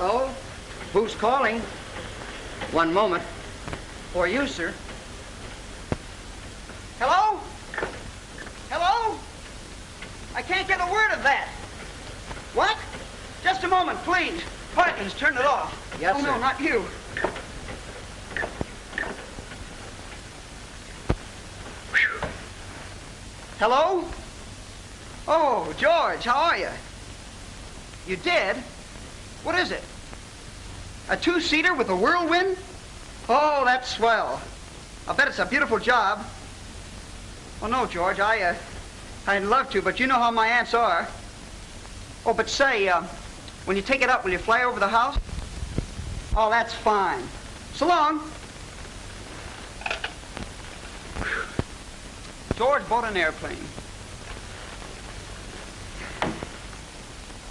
Hello? Who's calling? One moment. For you, sir. Hello? Hello? I can't get a word of that. What? Just a moment, please. Parkins, turn it off. Yes, sir. Oh, no, not you. Whew. Hello? Oh, George, how are you? You did? What is it? A two-seater with a whirlwind? Oh, that's swell. I'll bet it's a beautiful job. Well, no, George, I'd love to, but you know how my aunts are. Oh, but say, when you take it up, will you fly over the house? Oh, that's fine. So long. George bought an airplane.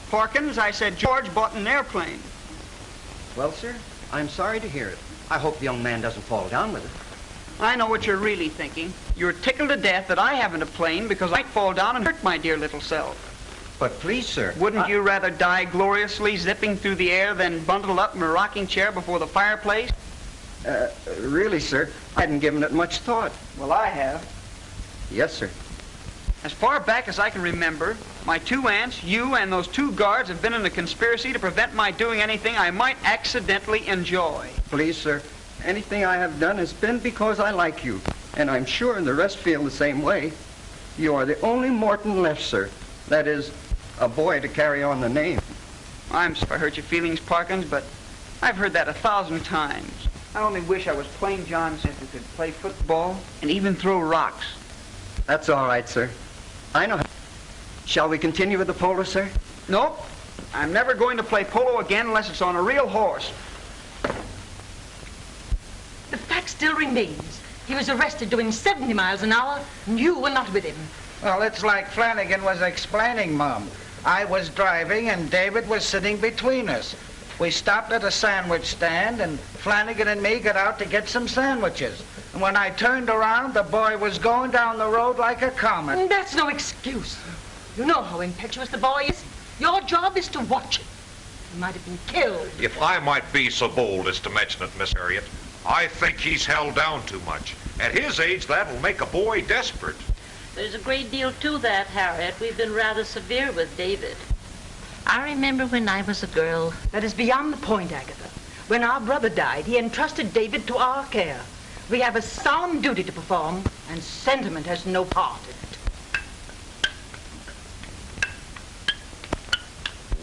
Parkins, I said George bought an airplane. Well, sir, I'm sorry to hear it. I hope the young man doesn't fall down with it. I know what you're really thinking. You're tickled to death that I haven't a plane because I might fall down and hurt my dear little self. But please, sir. Wouldn't you rather die gloriously zipping through the air than bundled up in a rocking chair before the fireplace? Really, sir, I hadn't given it much thought. Well, I have. Yes, sir. As far back as I can remember, my two aunts, you, and those two guards have been in a conspiracy to prevent my doing anything I might accidentally enjoy. Please, sir, anything I have done has been because I like you, and I'm sure the rest feel the same way. You are the only Morton left, sir. That is, a boy to carry on the name. I'm sorry I hurt your feelings, Parkins, but I've heard that 1,000 times. I only wish I was plain John Smith who could play football and even throw rocks. That's all right, sir. I know. Shall we continue with the polo, sir? Nope. I'm never going to play polo again unless it's on a real horse. The fact still remains. He was arrested doing 70 miles an hour, and you were not with him. Well, it's like Flanagan was explaining, Mom. I was driving, and David was sitting between us. We stopped at a sandwich stand, and Flanagan and me got out to get some sandwiches. And when I turned around, the boy was going down the road like a comet. That's no excuse. You know how impetuous the boy is. Your job is to watch him. He might have been killed. If I might be so bold as to mention it, Miss Harriet, I think he's held down too much. At his age, that'll make a boy desperate. There's a great deal to that, Harriet. We've been rather severe with David. I remember when I was a girl. That is beyond the point, Agatha. When our brother died, he entrusted David to our care. We have a solemn duty to perform, and sentiment has no part in it.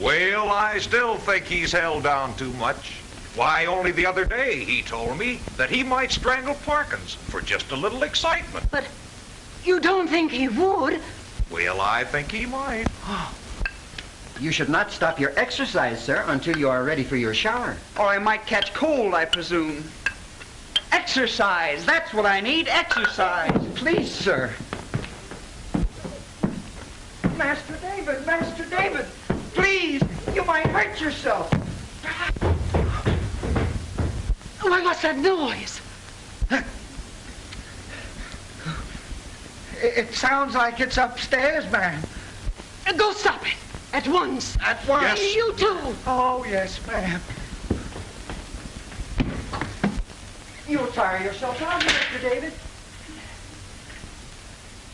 Well, I still think he's held down too much. Why, only the other day he told me that he might strangle Parkins for just a little excitement. But you don't think he would? Well, I think he might. You should not stop your exercise, sir, until you are ready for your shower. Or I might catch cold, I presume. Exercise. That's what I need. Exercise. Please, sir. Master David, please. You might hurt yourself. Why, what's that noise? It sounds like it's upstairs, ma'am. Go stop it. At once. At once? Yes. You too. Oh, yes, ma'am. You'll tire yourself out, Mr. David.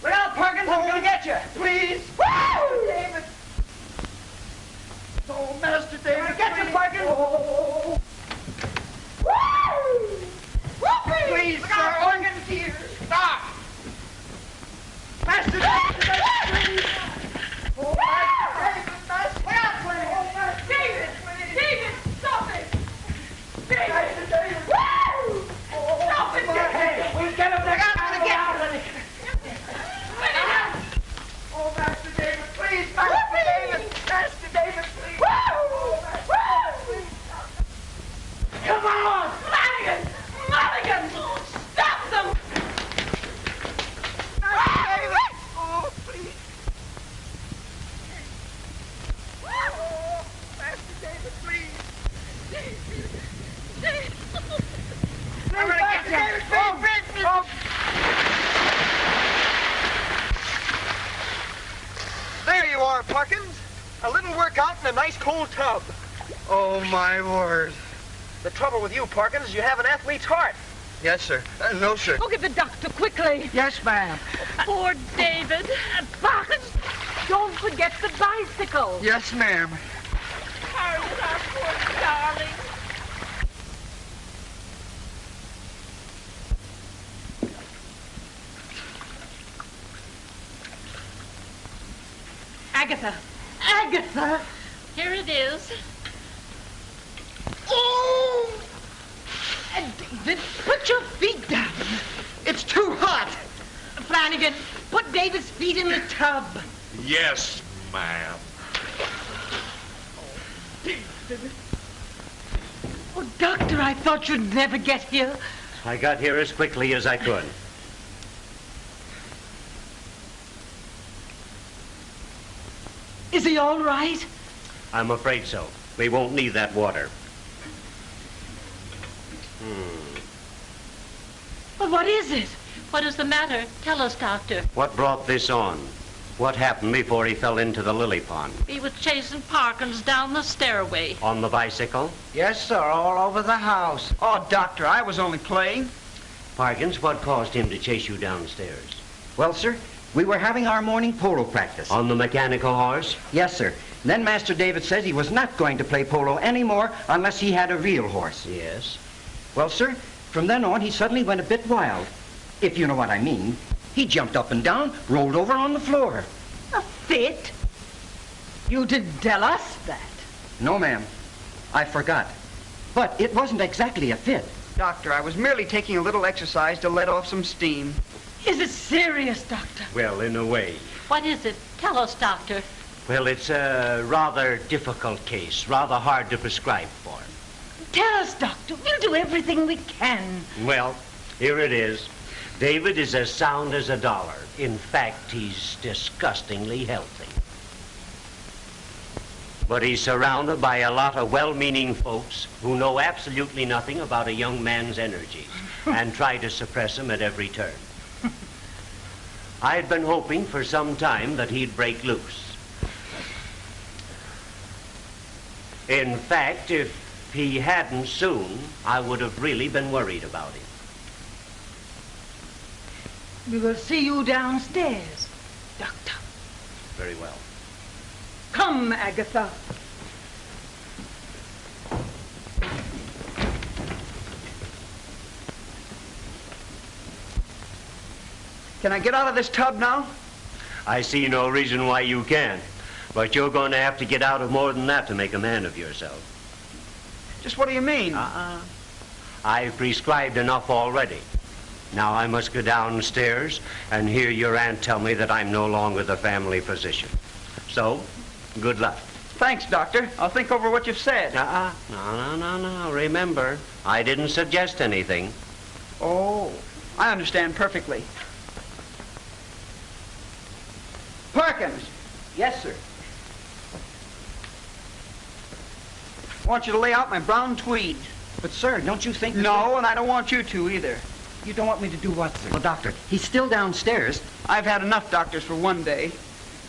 Well, Parkins, I'm going to get you. Please. Woo! David. Oh, Master David, Get you, Parkins. Oh. Woo! Whoopee! Please, Look sir. out, Parkins, here. Stop! Master David, please. Oh, Master David, Look out, please. David, David, stop it. David. Master David. Woo! Stop it, David. We'll get him next time. Oh, Master David, please, Master David. Master David, please. Woo! Woo! Come on! Flanagan! Flanagan! Stop them! Master David! Oh, please. Oh, Master David, please. I'm gonna get you. David, please. Oh. There you are, Parkins. A little workout in a nice cold tub. Oh, my word. The trouble with you, Parkins, is you have an athlete's heart. Yes, sir. No, sir. Go get the doctor quickly. Yes, ma'am. Poor David. Parkins, don't forget the bicycle. Yes, ma'am. Harriet, our poor darling. Agatha. Agatha. Here it is. Oh! David, put your feet down. It's too hot. Flanagan, put David's feet in the tub. Yes, ma'am. Oh, Doctor, I thought you'd never get here. I got here as quickly as I could. Is he all right? I'm afraid so. We won't need that water. Well, what is it? What is the matter? Tell us, Doctor. What brought this on? What happened before he fell into the lily pond? He was chasing Parkins down the stairway. On the bicycle? Yes, sir, all over the house. Oh, Doctor, I was only playing. Parkins, what caused him to chase you downstairs? Well, sir, we were having our morning polo practice. On the mechanical horse? Yes, sir. Then Master David says he was not going to play polo anymore unless he had a real horse. Yes. Well, sir, from then on, he suddenly went a bit wild, if you know what I mean. He jumped up and down, rolled over on the floor. A fit? You didn't tell us that. No, ma'am. I forgot. But it wasn't exactly a fit. Doctor, I was merely taking a little exercise to let off some steam. Is it serious, Doctor? Well, in a way. What is it? Tell us, Doctor. Well, it's a rather difficult case, rather hard to prescribe for. Tell us, Doctor. We'll do everything we can. Well, here it is. David is as sound as a dollar. In fact, he's disgustingly healthy. But he's surrounded by a lot of well-meaning folks who know absolutely nothing about a young man's energies and try to suppress him at every turn. I'd been hoping for some time that he'd break loose. In fact, if he hadn't soon, I would have really been worried about him. We will see you downstairs, Doctor. Very well. Come, Agatha. Can I get out of this tub now? I see no reason why you can't, but you're going to have to get out of more than that to make a man of yourself. Just what do you mean? I've prescribed enough already. Now I must go downstairs and hear your aunt tell me that I'm no longer the family physician. So, good luck. Thanks, Doctor. I'll think over what you've said. No. Remember, I didn't suggest anything. Oh, I understand perfectly. Parkins. Yes, sir. I want you to lay out my brown tweed. But, sir, don't you think... No, and I don't want you to either. You don't want me to do what, sir? Well, Doctor, he's still downstairs. I've had enough doctors for one day.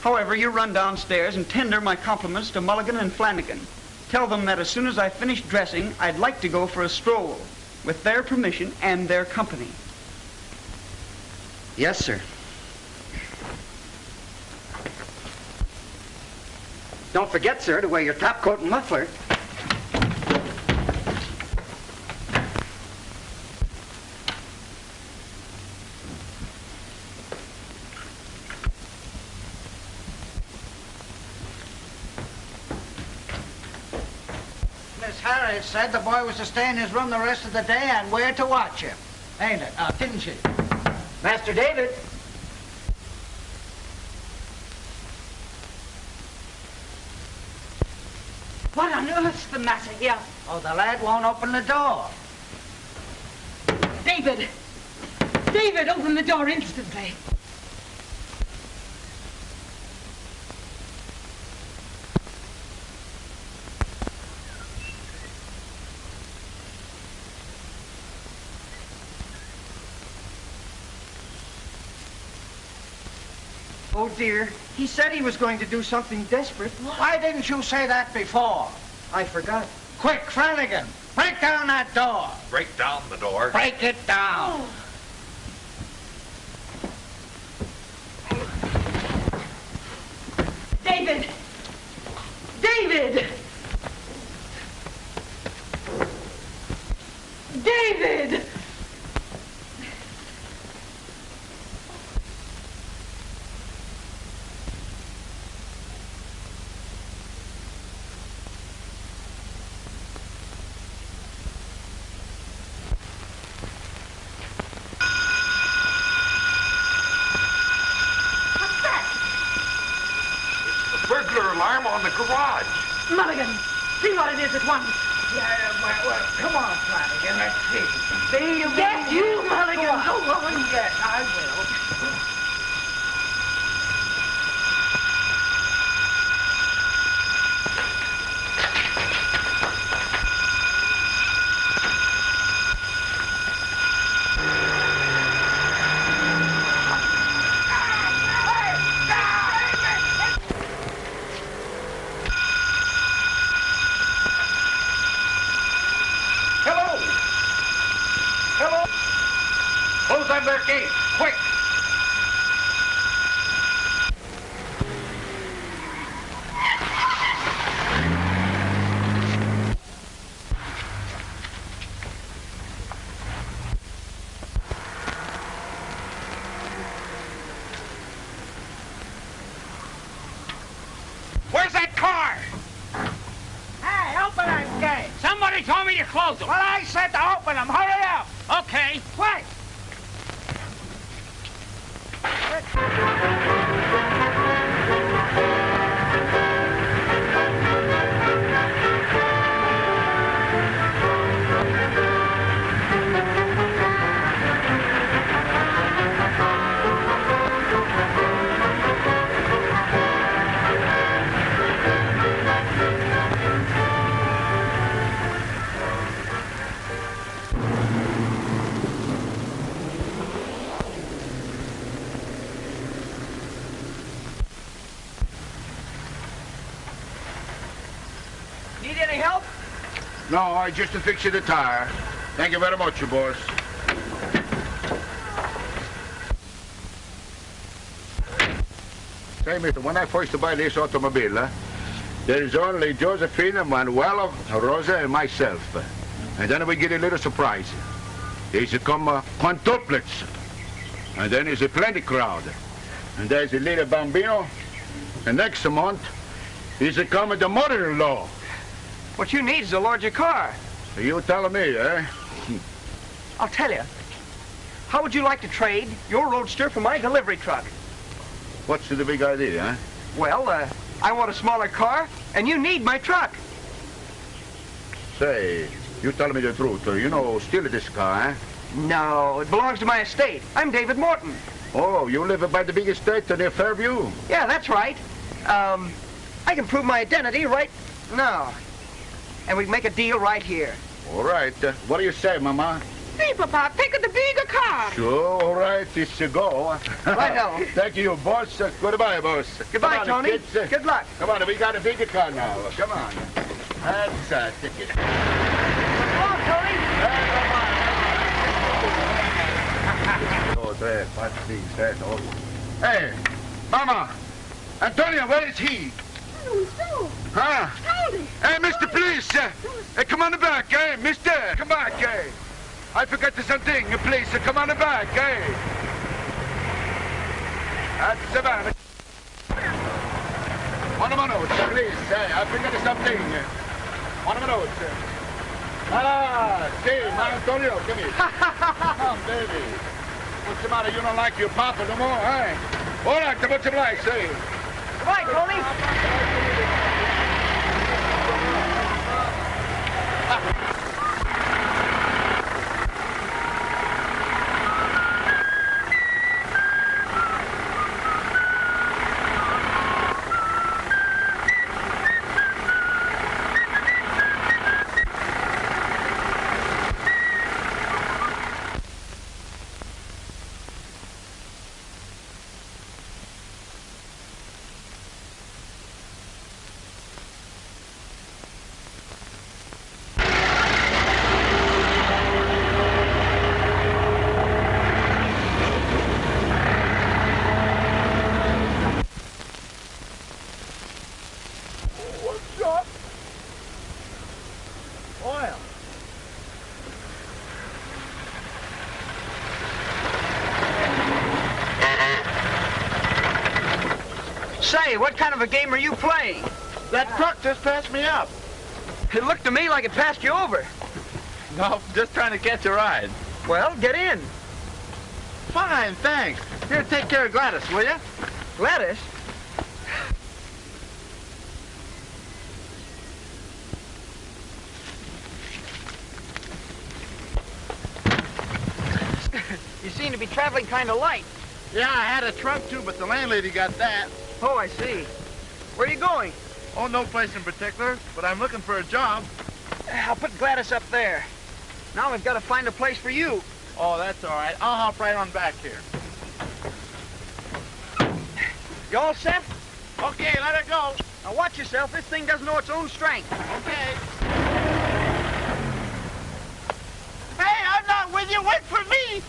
However, you run downstairs and tender my compliments to Mulligan and Flanagan. Tell them that as soon as I finish dressing, I'd like to go for a stroll, with their permission and their company. Yes, sir. Don't forget, sir, to wear your top coat and muffler. Miss Harriet said the boy was to stay in his room the rest of the day and we're to watch him. Ain't it? Didn't she? Master David. What on earth's the matter here? Oh, the lad won't open the door. David! David, open the door instantly. Oh, dear. He said he was going to do something desperate. Why didn't you say that before? I forgot. Quick, Flanagan, break down that door. Break down the door. Break it down. David! David! David! Burglar alarm on the garage. Mulligan, see what it is at once. Well, come on, Flanagan, let's see. Yes, you, Mulligan. Go on. Yes, I will. Close on their gate, quick! Where's that car? Hey, open that gate. Somebody told me to close them. Well, I said to open them. Hurry up. Okay. Quick. Need any help? No, I just fixed the tire. Thank you very much, boss. Say, mister, when I first buy this automobile, there is only Josephine, Manuel, Rosa, and myself. And then we get a little surprise. There's come quintuplets. And then there's a plenty crowd. And there's a little bambino. And next month, is coming the mother-in-law. What you need is a larger car. You tell me, eh? I'll tell you. How would you like to trade your roadster for my delivery truck? What's the big idea, eh? Well, I want a smaller car, and you need my truck. Say, you tell me the truth. You know, steal this car, eh? No, it belongs to my estate. I'm David Morton. Oh, you live by the big estate near Fairview? Yeah, that's right. I can prove my identity right now. And we can make a deal right here. All right. What do you say, Mama? See, Papa, take the bigger car. Sure, all right. It's a go. Righto. Thank you, boss. Goodbye, boss. Goodbye, Come on, Tony. kids. Good luck. Come on, we got a bigger car now. Come on. That's ticket. Come on, Tony. Two, three, 5, 6, 7, 8. Hey, Mama. Antonio, where is he? Huh? Hey, Mr. Police! Hey, come on back, eh? Mister, come back, eh? I forgot something. Please, come on back, eh? That's the man. 1 minute, please. I forgot something. 1 minute. Ah, see, my Antonio, come here. Come, baby. What's the matter? You don't like your papa no more, eh? All right, what's the like, say? Goodbye, Tony. Oil. Say, what kind of a game are you playing? That truck just passed me up. It looked to me like it passed you over. No, just trying to catch a ride. Well, get in. Fine, thanks. Here, take care of Gladys, will you? Gladys? You seem to be traveling kind of light. Yeah, I had a trunk too, but the landlady got that. Oh, I see. Where are you going? Oh, no place in particular, but I'm looking for a job. I'll put Gladys up there. Now we've got to find a place for you. Oh, that's all right. I'll hop right on back here. You all set? Okay, let her go. Now watch yourself. This thing doesn't know its own strength. Okay. Hey, I'm not with you. Wait for me.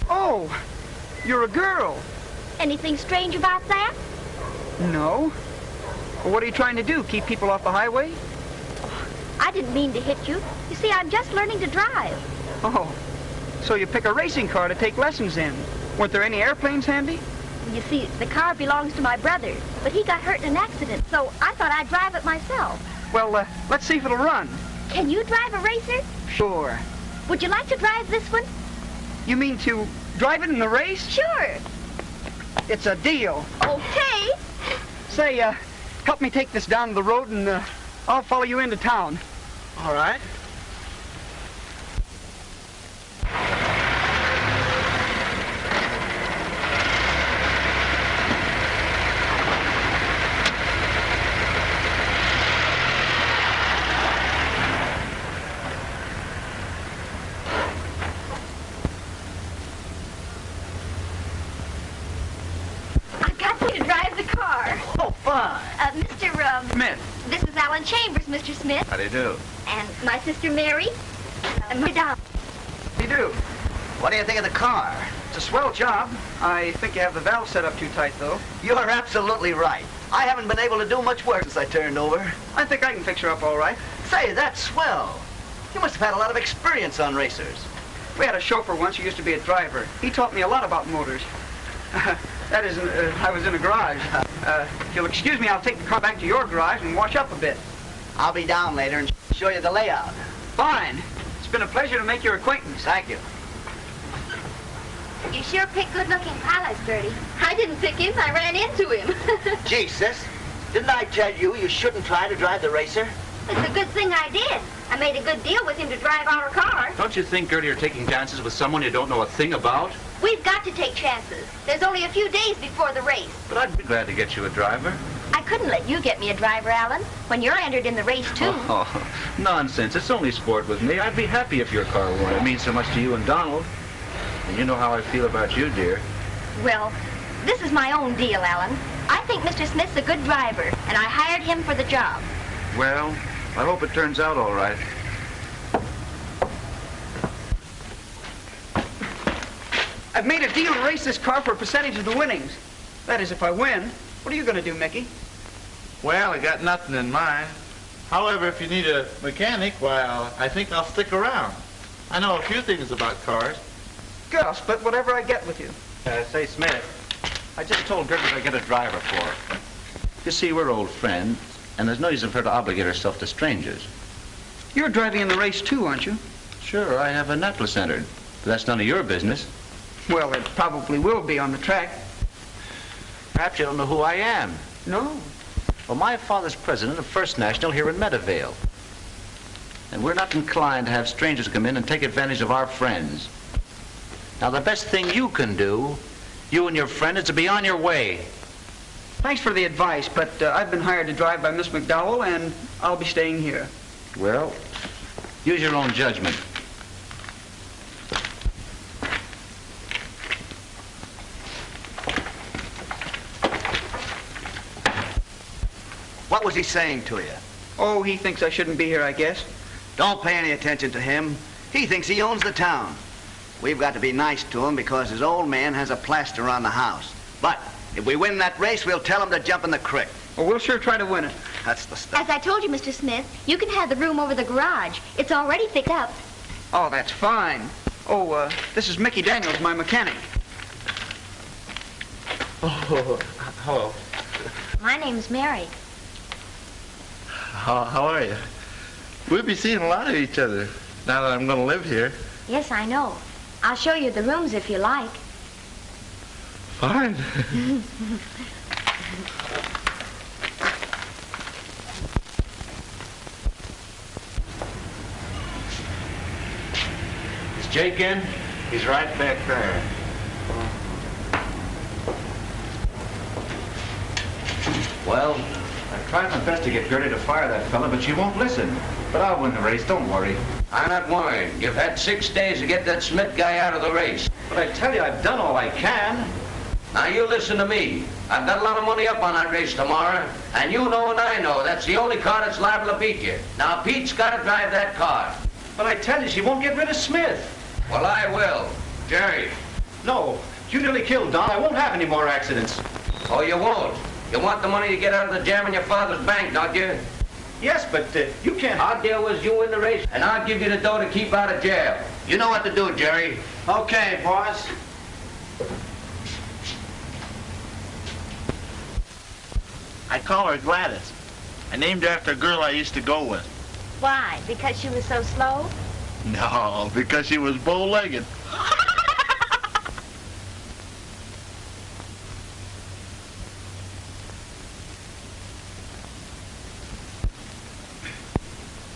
Oh, you're a girl. Anything strange about that? No. Well, what are you trying to do? Keep people off the highway? I didn't mean to hit you. You see, I'm just learning to drive. Oh, so you pick a racing car to take lessons in. Weren't there any airplanes handy? You see, the car belongs to my brother, but he got hurt in an accident, so I thought I'd drive it myself. Well, let's see if it'll run. Can you drive a racer? Sure. Would you like to drive this one? You mean to drive it in the race? Sure. It's a deal. Okay. Say, help me take this down the road and I'll follow you into town. All right. Smith. This is Alan Chambers, Mr. Smith. How do you do? And my sister Mary. And my dad. How do you do? What do you think of the car? It's a swell job. I think you have the valve set up too tight, though. You're absolutely right. I haven't been able to do much work since I turned over. I think I can fix her up all right. Say, that's swell. You must have had a lot of experience on racers. We had a chauffeur once who used to be a driver. He taught me a lot about motors. That is, I was in a garage. If you'll excuse me, I'll take the car back to your garage and wash up a bit. I'll be down later and show you the layout. Fine. It's been a pleasure to make your acquaintance. Thank you. You sure pick good-looking pilots, Bertie. I didn't pick him. I ran into him. Gee, sis, didn't I tell you you shouldn't try to drive the racer? It's a good thing I did. I made a good deal with him to drive our car. Don't you think, Gertie, you're taking chances with someone you don't know a thing about? We've got to take chances. There's only a few days before the race. But I'd be glad to get you a driver. I couldn't let you get me a driver, Alan, when you're entered in the race, too. Oh, nonsense. It's only sport with me. I'd be happy if your car won. It means so much to you and Donald. And you know how I feel about you, dear. Well, this is my own deal, Alan. I think Mr. Smith's a good driver, and I hired him for the job. Well, I hope it turns out all right. I've made a deal to race this car for a percentage of the winnings. That is, if I win. What are you going to do, Mickey? Well, I got nothing in mind. However, if you need a mechanic, well, I think I'll stick around. I know a few things about cars. Good, I'll split whatever I get with you. Say, Smith, I just told Gertrude I'd get a driver for her. You see, we're old friends, and there's no reason for her to obligate herself to strangers. You're driving in the race, too, aren't you? Sure, I have a necklace entered. But that's none of your business. Well, it probably will be on the track. Perhaps you don't know who I am. No. Well, my father's president of First National here in Meadowvale. And we're not inclined to have strangers come in and take advantage of our friends. Now, the best thing you can do, you and your friend, is to be on your way. Thanks for the advice, but I've been hired to drive by Miss McDowell, and I'll be staying here. Well, use your own judgment. What was he saying to you? Oh, he thinks I shouldn't be here, I guess. Don't pay any attention to him. He thinks he owns the town. We've got to be nice to him because his old man has a plaster on the house. But if we win that race, we'll tell him to jump in the creek. Well, we'll sure try to win it. That's the stuff. As I told you, Mr. Smith, you can have the room over the garage. It's already fixed up. Oh, that's fine. Oh, this is Mickey Daniels, my mechanic. Oh, hello. My name's Mary. How are you? We'll be seeing a lot of each other now that I'm going to live here. Yes, I know. I'll show you the rooms if you like. Fine. Is Jake in? He's right back there. Well, I tried my best to get Gertie to fire that fella, but she won't listen. But I'll win the race, don't worry. I'm not worried. You've had 6 days to get that Smith guy out of the race. But I tell you, I've done all I can. Now, you listen to me. I've got a lot of money up on that race tomorrow, and you know and I know that's the only car that's liable to beat you. Now, Pete's got to drive that car. But I tell you, she won't get rid of Smith. Well, I will. Jerry. No, you nearly killed Don. I won't have any more accidents. Oh, you won't? You want the money to get out of the jam in your father's bank, don't you? Yes, but you can't. I'll deal with you in the race, and I'll give you the dough to keep out of jail. You know what to do, Jerry. Okay, boss. I call her Gladys. I named her after a girl I used to go with. Why? Because she was so slow? No, because she was bow-legged.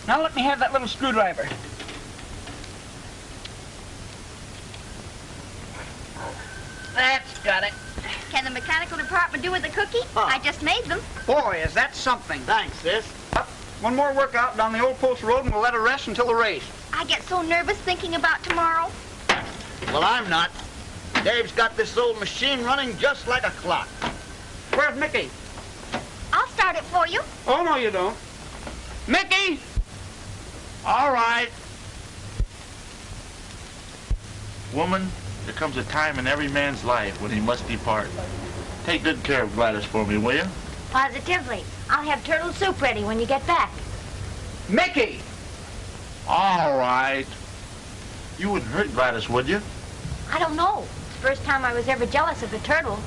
Now let me have that little screwdriver. That's got it. Can the mechanical department do with a cookie? Oh. I just made them. Boy, is that something. Thanks, sis. One more workout down the old post road and we'll let her rest until the race. I get so nervous thinking about tomorrow. Well, I'm not. Dave's got this old machine running just like a clock. Where's Mickey? I'll start it for you. Oh, no, you don't. Mickey! All right. Woman, there comes a time in every man's life when he must depart. Take good care of Gladys for me, will you? Positively. I'll have turtle soup ready when you get back. Mickey! All right. You wouldn't hurt Gladys, would you? I don't know. It's the first time I was ever jealous of a turtle.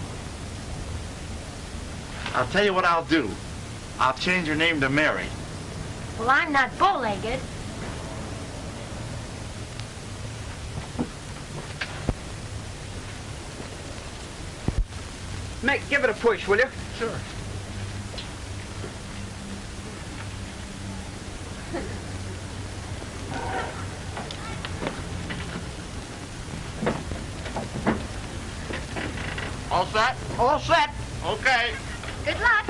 I'll tell you what I'll do. I'll change your name to Mary. Well, I'm not bow-legged. Mick, give it a push, will you? Sure. All set? All set. Okay. Good luck.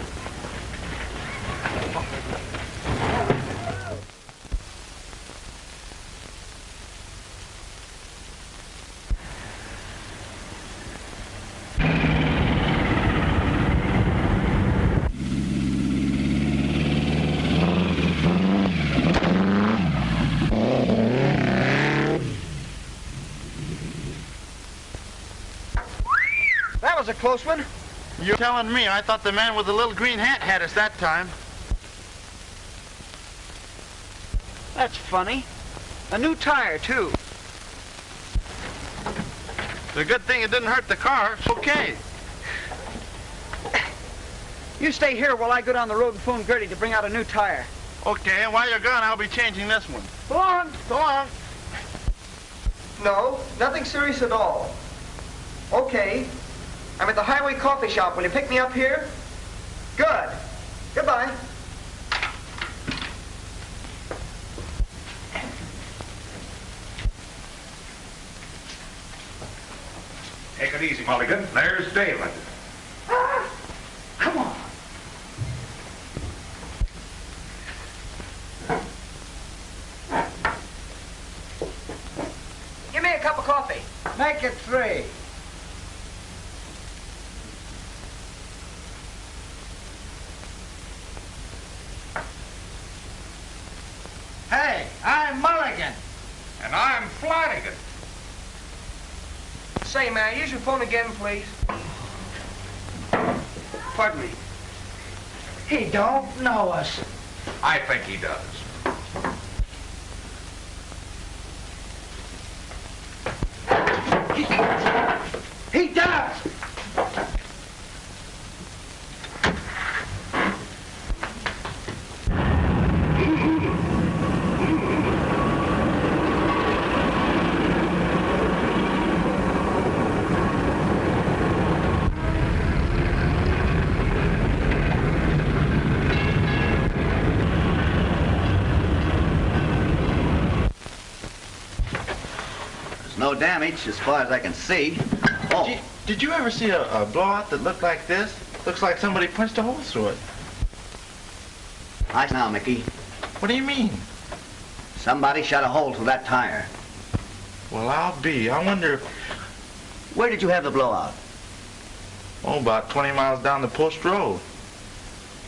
That was a close one. You're telling me. I thought the man with the little green hat had us that time. That's funny. A new tire, too. The good thing it didn't hurt the car. It's okay. You stay here while I go down the road and phone Gertie to bring out a new tire. Okay, and while you're gone, I'll be changing this one. Go on. Go on. No, nothing serious at all. Okay. I'm at the Highway Coffee Shop. Will you pick me up here? Good. Goodbye. it easy, Mulligan. There's David. Come on. Give me a cup of coffee. Make it 3. Hey, I'm Mulligan. And I'm Flanagan. Say, may I use your phone again, please? Pardon me. He don't know us. I think he does. He does. No damage as far as I can see. Oh. Did you ever see a blowout that looked like this? Looks like somebody punched a hole through it. Nice now, Mickey. What do you mean? Somebody shot a hole through that tire. Well, I'll be. I wonder... Where did you have the blowout? Oh, about 20 miles down the post road.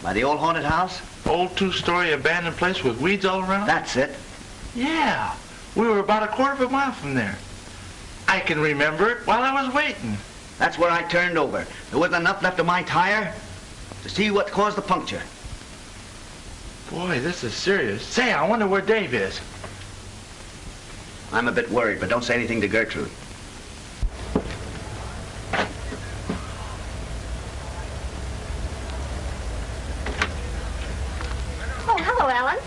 By the old haunted house? Old 2-story abandoned place with weeds all around? That's it. Yeah. We were about a quarter of a mile from there. I can remember it while I was waiting. That's where I turned over. There wasn't enough left of my tire to see what caused the puncture. Boy, this is serious. Say, I wonder where Dave is. I'm a bit worried, but don't say anything to Gertrude. Oh, hello, Alan.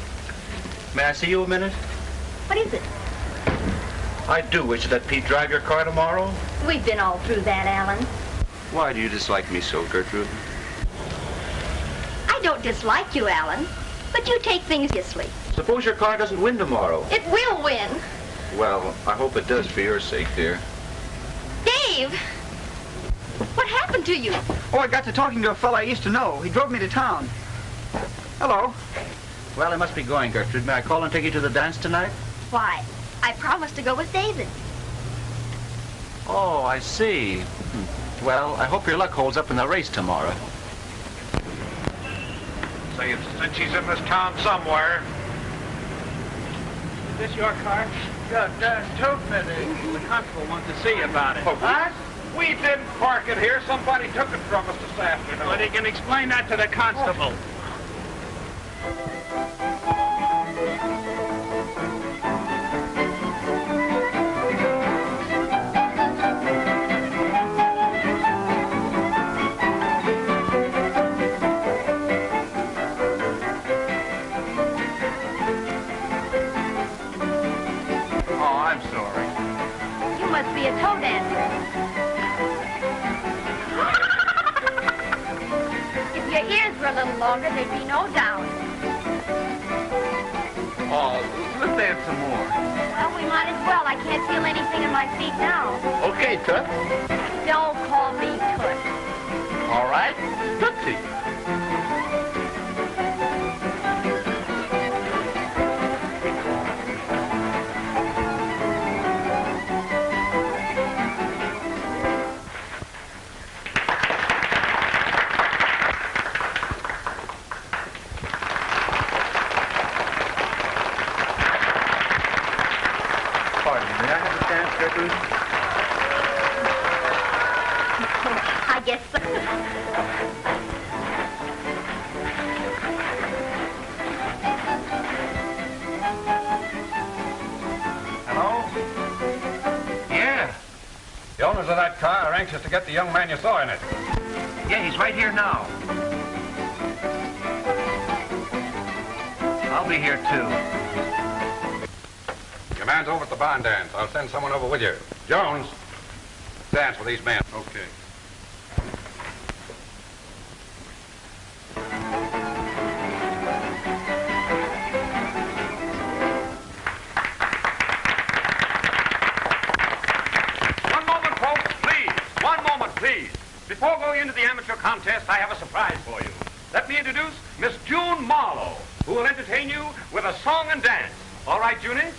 May I see you a minute? What is it? I do wish that Pete drive your car tomorrow. We've been all through that, Alan. Why do you dislike me so, Gertrude? I don't dislike you, Alan, but you take things seriously. Suppose your car doesn't win tomorrow. It will win. Well, I hope it does for your sake, dear. Dave! What happened to you? Oh, I got to talking to a fellow I used to know. He drove me to town. Hello. Well, I must be going, Gertrude. May I call and take you to the dance tonight? Why, I promised to go with David. Oh, I see. Well, I hope your luck holds up in the race tomorrow. Say, since he's in this town somewhere. Is this your car? Good, two-minute. The constable wants to see you about it. What? We didn't park it here. Somebody took it from us this afternoon. But he can explain that to the constable. Be a toe dancer. If your ears were a little longer, there'd be no doubt. Oh, let's dance some more. Well, we might as well. I can't feel anything in my feet now. Okay, Tut. Don't call me Tut. All right, Tootsie. I guess so. Hello? Yeah. The owners of that car are anxious to get the young man you saw in it. Yeah, he's right here now. I'll be here, too. Your man's over at the barn dance. I'll send someone over with you. Jones, dance with these men. Okay. One moment, folks, please. One have a surprise for you. Let me introduce Miss June Marlowe, who will entertain you with a song and dance. All right, Junie?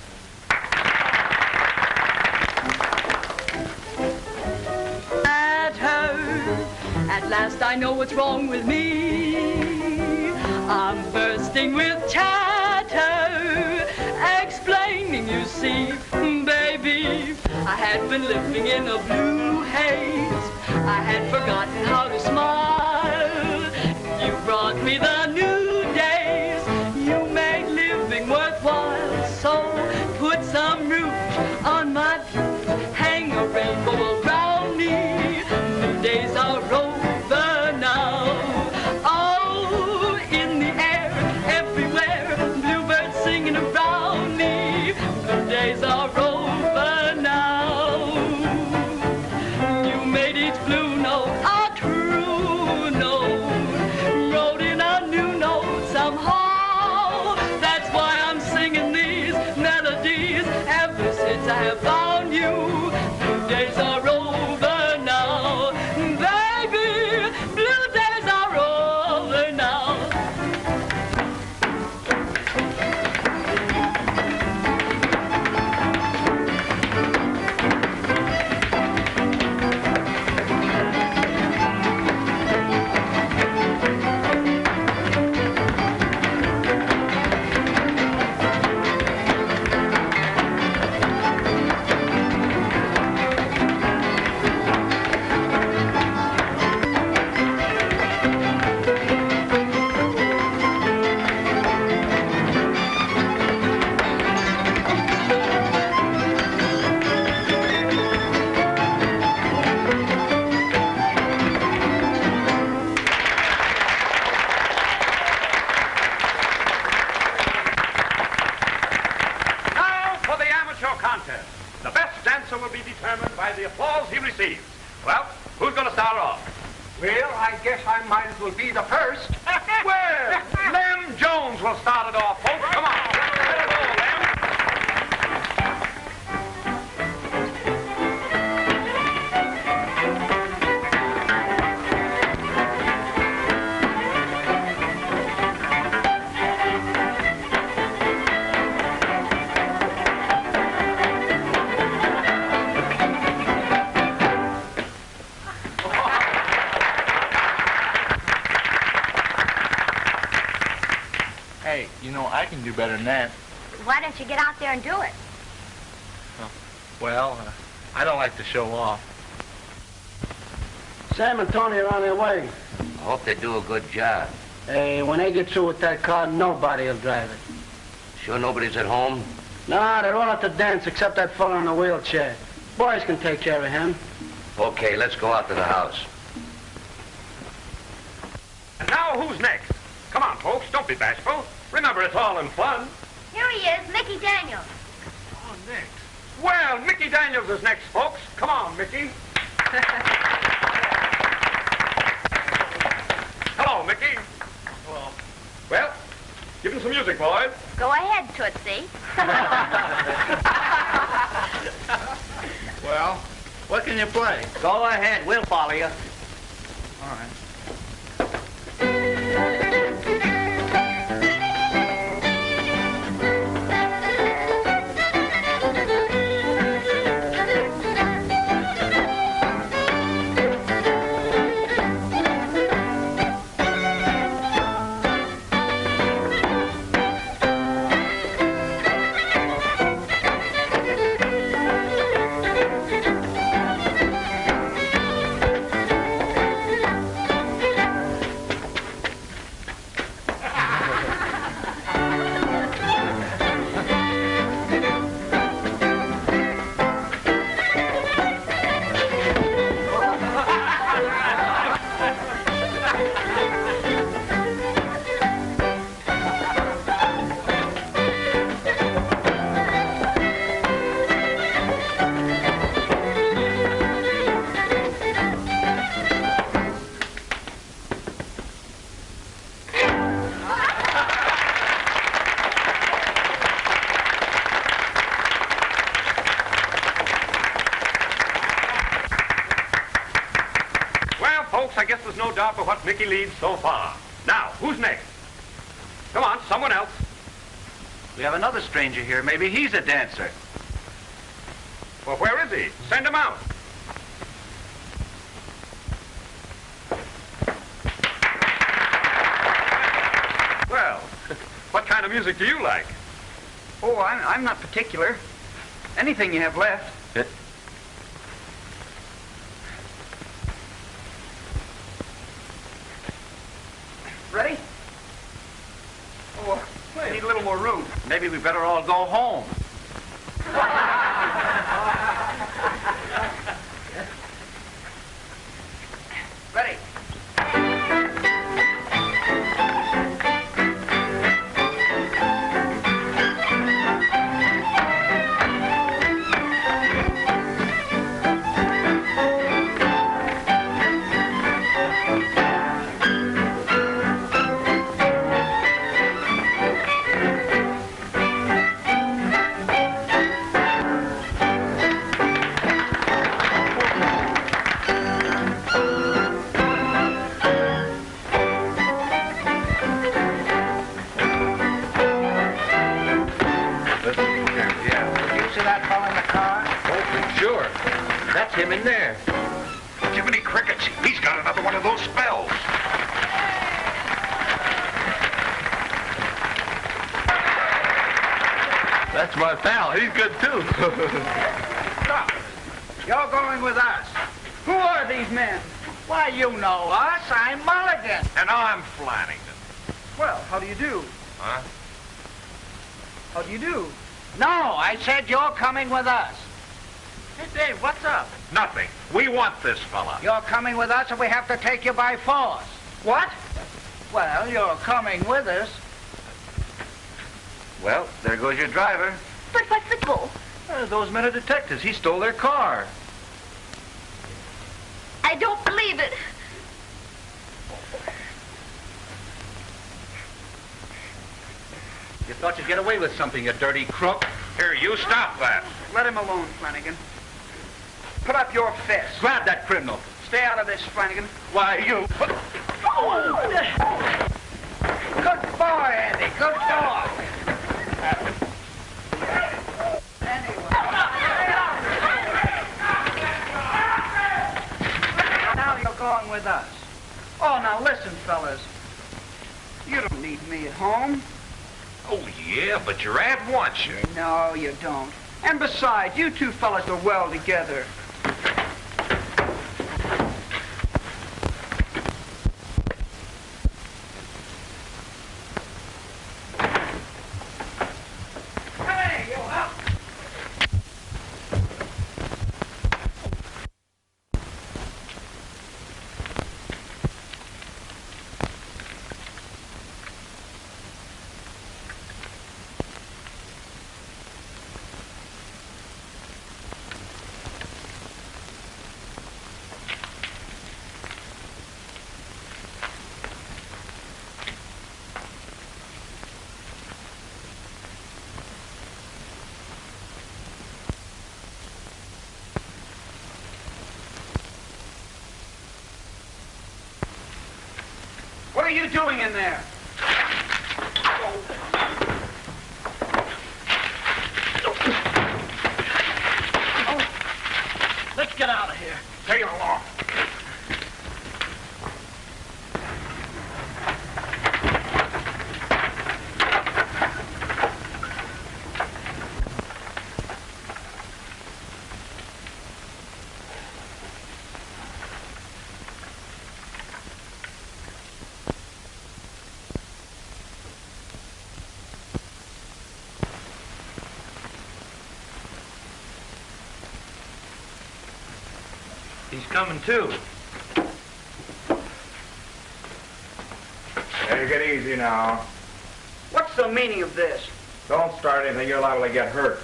At last I know what's wrong with me. I'm bursting with chatter, explaining, you see, baby. I had been living in a blue haze. I had forgotten how to smile. You brought me the new days. You made living worthwhile. So put some rouge on my view. Hang a rainbow around me. New days are over now. Oh, in the air, everywhere, bluebirds singing around me. Blue days are over now. You made each blue note a true note, wrote in a new note somehow. That's why I'm singing these melodies ever since I have found you. Blue days are over now. Baby, blue days are over now. Now for the amateur contest. The best dancer will be determined by the applause he receives. Well, who's going to start off? Well, I guess I might as well be the first. Well, Lem Jones will start it off, folks. Come on. Let it go, Lem. Hey, you know, I can do better than that. Why don't you get out there and do it? Well, I don't like to show off. Sam and Tony are on their way. I hope they do a good job. Hey, when they get through with that car, nobody will drive it. Sure nobody's at home? No, they're all at the dance except that fella in the wheelchair. Boys can take care of him. Okay, let's go out to the house. And now who's next? Come on, folks. Don't be bashful. Remember, it's all in fun. Here he is, Mickey Daniels. Oh, next. Well, Mickey Daniels is next, folks. Come on, Mickey. Hello, Mickey. Hello. Well, give him some music, boys. Go ahead, Tootsie. Well, what can you play? Go ahead, we'll follow you. All right. I guess there's no doubt but what Mickey leads so far. Now, who's next? Come on, someone else. We have another stranger here. Maybe he's a dancer. Well, where is he? Send him out. Well, what kind of music do you like? Oh, I'm not particular. Anything you have left. Ready? Oh, I need a little more room. Maybe we better all go home. Ready? Him in there. Jiminy crickets, he's got another one of those spells. That's my pal. He's good, too. Stop. You're going with us. Who are these men? Why, you know us. I'm Mulligan. And I'm Flanagan. Well, how do you do? Huh? How do you do? No, I said you're coming with us. Hey, Dave, what's up? Nothing. We want this fella. You're coming with us, and we have to take you by force. What? Well, you're coming with us. Well, there goes your driver. But what's the goal? Those men are detectives. He stole their car. I don't believe it. You thought you'd get away with something, you dirty crook. Here, you stop that. Let him alone, Flanagan. Put up your fist. Grab that criminal. Stay out of this, Flanagan. Why, you... Good boy, Andy. Good dog. Now you're going with us. Oh, now listen, fellas. You don't need me at home. Oh, yeah, but your aunt wants you. No, you don't. And besides, you two fellas are well together. Hey, you up? What are you doing in there? Let's get out of here. Take it along. He's coming, too. Take it easy now. What's the meaning of this? Don't start anything. You're liable to get hurt.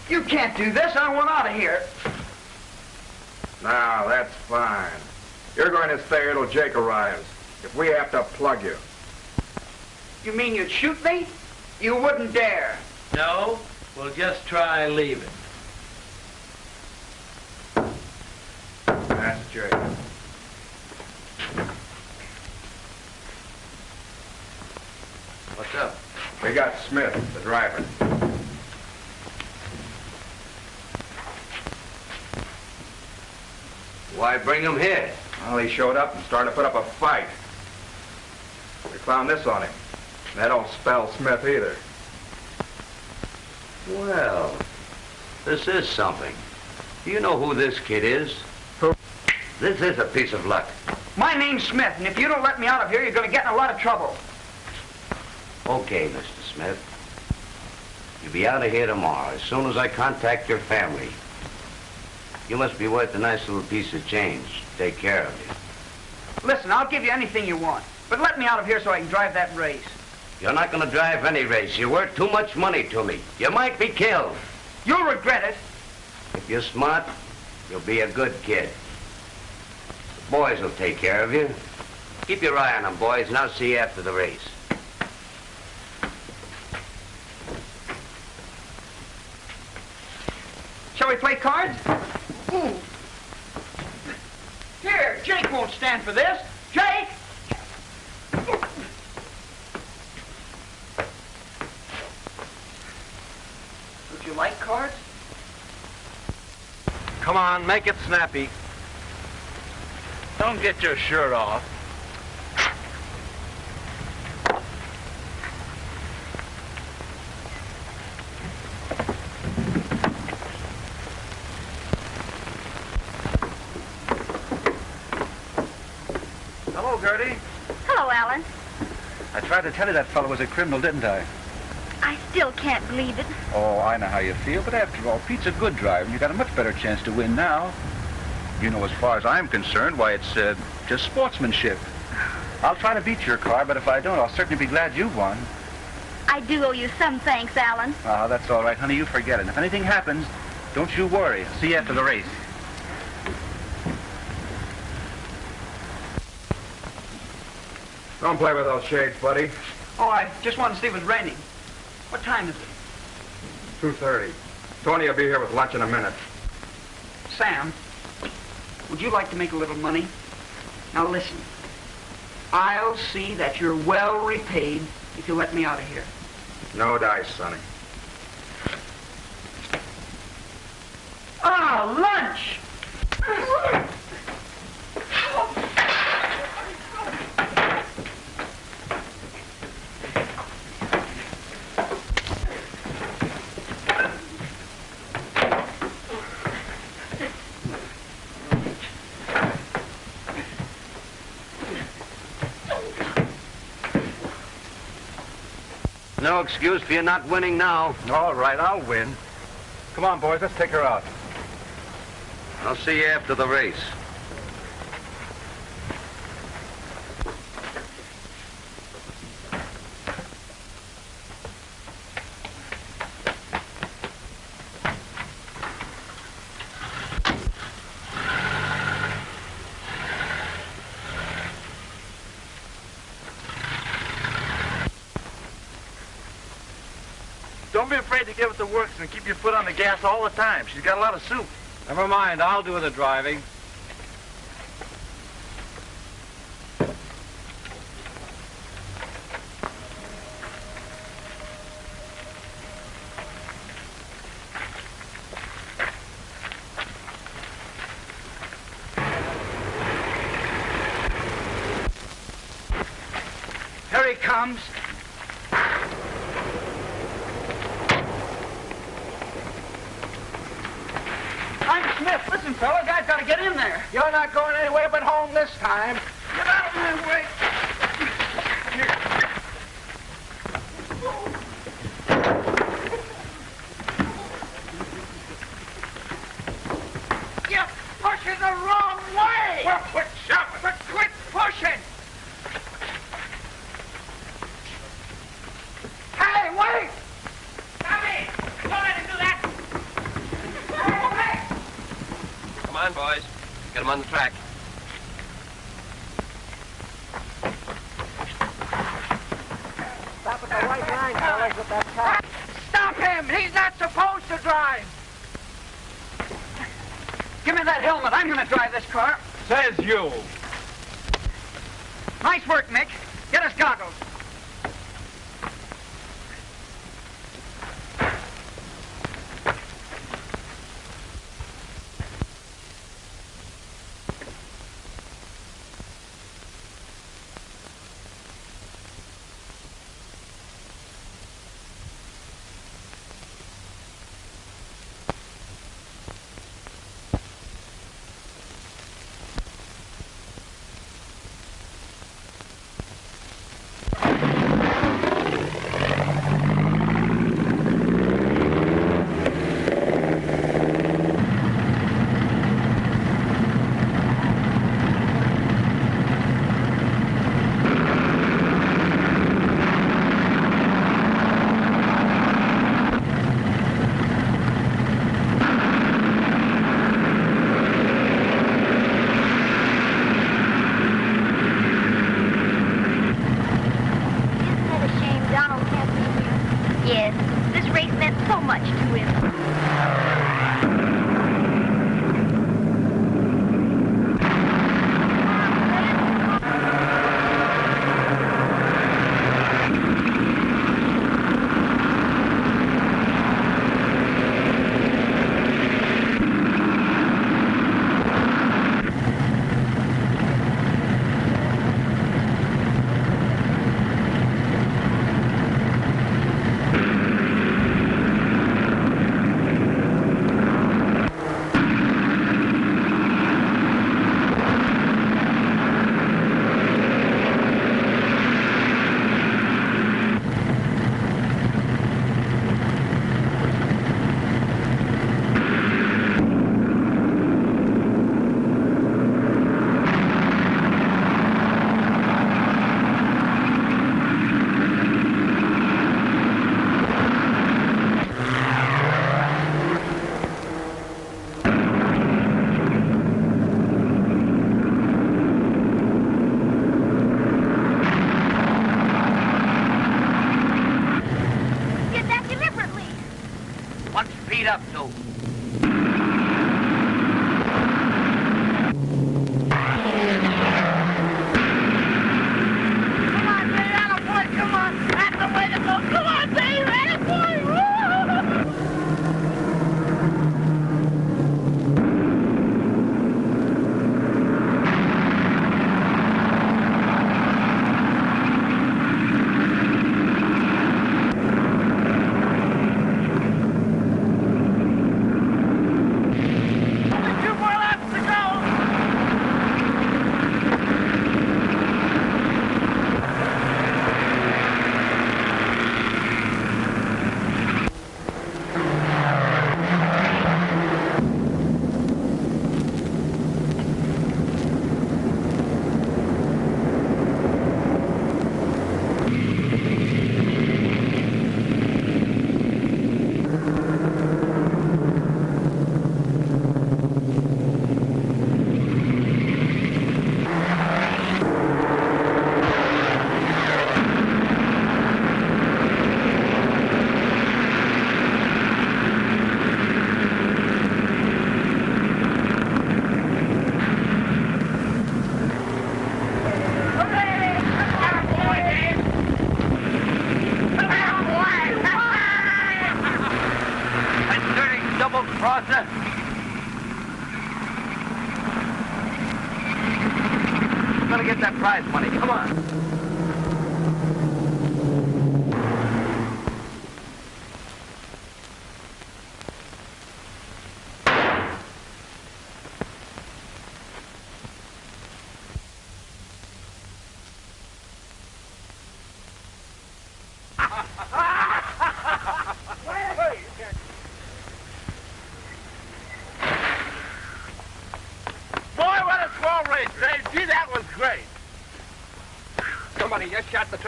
You can't do this. I want out of here. Now, that's fine. You're going to stay here till Jake arrives. If we have to plug you. You mean you'd shoot me? You wouldn't dare. No, we'll just try leaving. That's Jake. We got Smith, the driver. Why bring him here? Well, he showed up and started to put up a fight. We found this on him. That don't spell Smith either. Well, this is something. Do you know who this kid is? Who? This is a piece of luck. My name's Smith, and if you don't let me out of here, you're going to get in a lot of trouble. Okay, Mr. Smith. You'll be out of here tomorrow, as soon as I contact your family. You must be worth a nice little piece of change. Take care of you. Listen, I'll give you anything you want, but let me out of here so I can drive that race. You're not going to drive any race. You're worth too much money to me. You might be killed. You'll regret it. If you're smart, you'll be a good kid. The boys will take care of you. Keep your eye on them, boys, and I'll see you after the race. Shall we play cards? Ooh. Here, Jake won't stand for this. Jake! Would you like cards? Come on, make it snappy. Don't get your shirt off. Hello, Gertie. Hello, Alan. I tried to tell you that fellow was a criminal, didn't I? I still can't believe it. Oh, I know how you feel, but after all, Pete's a good driver, and you got a much better chance to win now. You know, as far as I'm concerned, why, it's just sportsmanship. I'll try to beat your car, but if I don't, I'll certainly be glad you won. I do owe you some thanks, Alan. Ah, that's all right, honey. You forget it. If anything happens, don't you worry. See you after the race. Don't play with those shades, buddy. Oh, I just wanted to see if it was raining. What time is it? 2:30. Tony will be here with lunch in a minute. Sam, would you like to make a little money? Now listen, I'll see that you're well repaid if you let me out of here. No dice, Sonny. Ah, lunch! No excuse for you not winning now. All right, I'll win. Come on, boys, let's take her out. I'll see you after the race. Don't be afraid to give it the works and keep your foot on the gas all the time. She's got a lot of soup. Never mind, I'll do the driving. Here he comes. I'm Smith. Listen, fella, guy's got to get in there. You're not going anywhere but home this time. Get out of my way. You're pushing the wrong way. Well, quit shouting. But quit pushing. Hey, wait! Tommy, don't let him do that. Come on, boys. Get them on the track. Stop at the white line, fellas, with that car. Stop him! He's not supposed to drive! Give me that helmet. I'm going to drive this car. Says you. Nice work, Mick. Get us goggles. much to him. Speed up, too.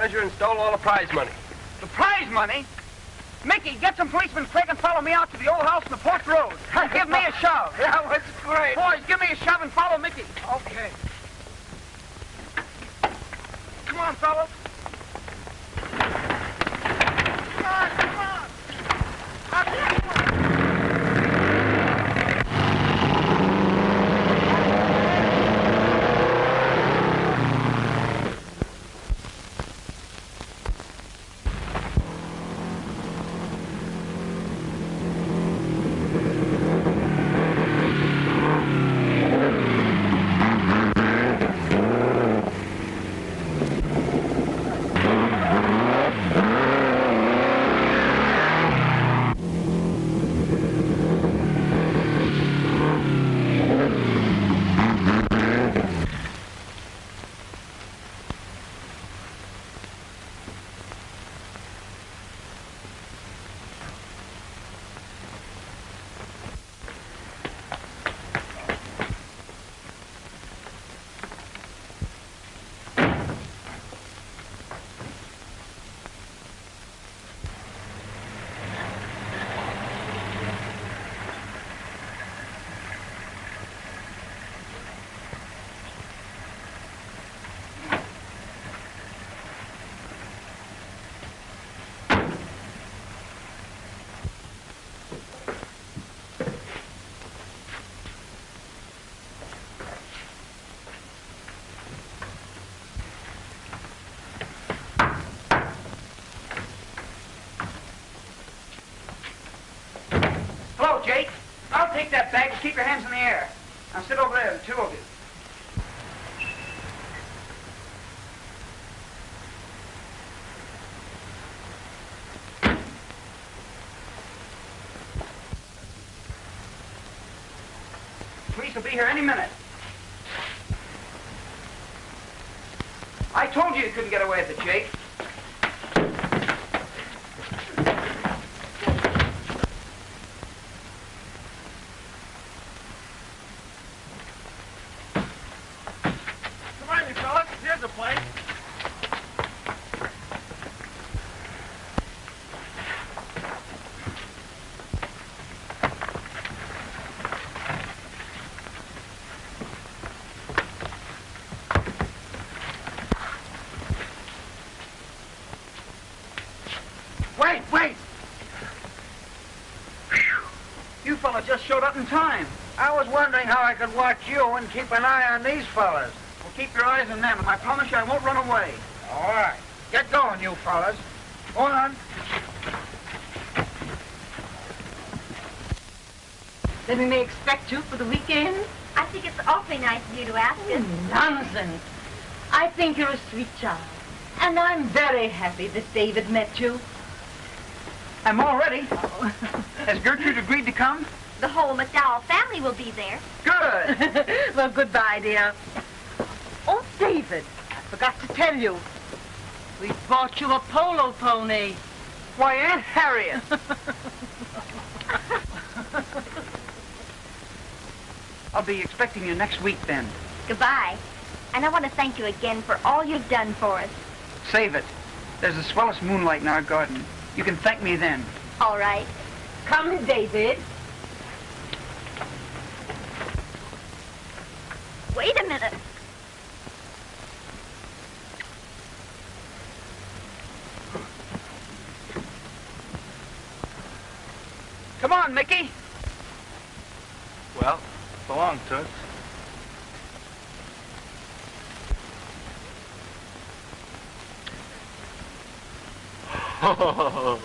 And stole all the prize money. The prize money? Mickey, get some policemen quick and follow me out to the old house in the Post Road. And give me a shove. That was great. Boys, give me a shove and follow Mickey. Okay. Come on, fellas. Come on, come on. Up here, come on. Jake. I'll take that bag, but keep your hands in the air. Now sit over there, the two of you. Police will be here any minute. I told you you couldn't get away with it, Jake. Come on, you fellas. Here's the place. Wait! You fellas just showed up in time. I was wondering how I could watch you and keep an eye on these fellas. Well, keep your eyes on them, and I promise you I won't run away. All right. Get going, you fellas. Go on. Then we may expect you for the weekend? I think it's awfully nice of you to ask us. Nonsense. I think you're a sweet child. And I'm very happy that David met you. I'm all ready. Has Gertrude agreed to come? The whole McDowell family will be there. Good. Well, goodbye, dear. Oh, David, I forgot to tell you. We bought you a polo pony. Why, Aunt Harriet. I'll be expecting you next week then. Goodbye. And I want to thank you again for all you've done for us. Save it. There's the swellest moonlight in our garden. You can thank me then. All right. Come, David. Wait a minute. Come on, Mickey. Well, so long, Toots. Oh.